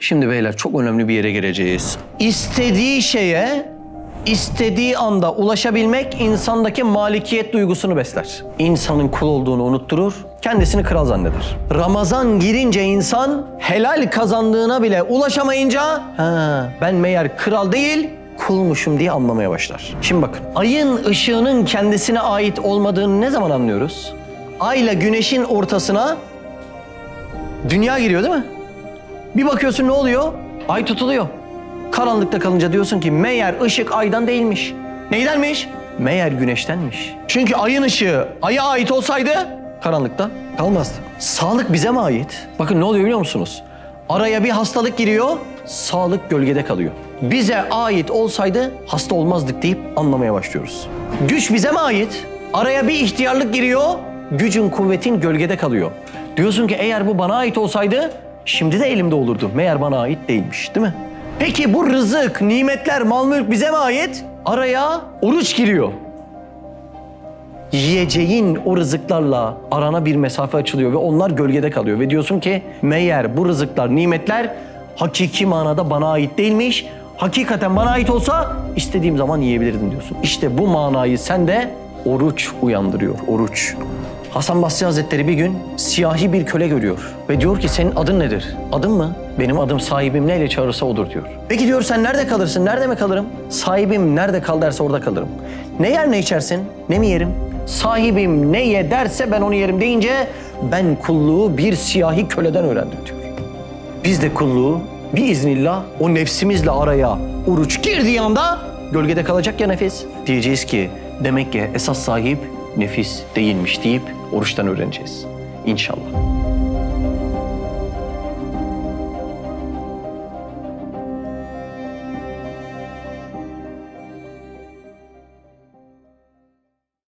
Şimdi beyler çok önemli bir yere gireceğiz. İstediği şeye, istediği anda ulaşabilmek insandaki malikiyet duygusunu besler. İnsanın kul olduğunu unutturur, kendisini kral zanneder. Ramazan girince insan helal kazandığına bile ulaşamayınca ben meğer kral değil, kulmuşum diye anlamaya başlar. Şimdi bakın, ayın ışığının kendisine ait olmadığını ne zaman anlıyoruz? Ayla güneşin ortasına dünya giriyor değil mi? Bir bakıyorsun ne oluyor? Ay tutuluyor. Karanlıkta kalınca diyorsun ki meğer ışık aydan değilmiş. Neydenmiş? Meğer güneştenmiş. Çünkü ayın ışığı aya ait olsaydı karanlıkta kalmazdı. Sağlık bize mi ait? Bakın ne oluyor biliyor musunuz? Araya bir hastalık giriyor, sağlık gölgede kalıyor. Bize ait olsaydı hasta olmazdık deyip anlamaya başlıyoruz. Güç bize mi ait? Araya bir ihtiyarlık giriyor, gücün, kuvvetin gölgede kalıyor. Diyorsun ki eğer bu bana ait olsaydı şimdi de elimde olurdu. Meğer bana ait değilmiş, değil mi? Peki bu rızık, nimetler, mal mülk bize mi ait? Araya oruç giriyor. Yiyeceğin o rızıklarla arana bir mesafe açılıyor ve onlar gölgede kalıyor. Ve diyorsun ki meğer bu rızıklar, nimetler hakiki manada bana ait değilmiş. Hakikaten bana ait olsa istediğim zaman yiyebilirdim diyorsun. İşte bu manayı sende oruç uyandırıyor, oruç. Hasan Basri Hazretleri bir gün siyahi bir köle görüyor ve diyor ki senin adın nedir? Adım mı? Benim adım sahibim neyle çağırırsa odur diyor. Peki diyor sen nerede kalırsın? Nerede mi kalırım? Sahibim nerede kal derse orada kalırım. Ne yer ne içersin? Ne mi yerim? Sahibim ne ye derse ben onu yerim deyince ben kulluğu bir siyahi köleden öğrendim diyor. Biz de kulluğu biiznillah o nefsimizle araya oruç girdiği anda gölgede kalacak ya nefis. Diyeceğiz ki demek ki esas sahip nefis değilmiş deyip oruçtan öğreneceğiz. İnşallah.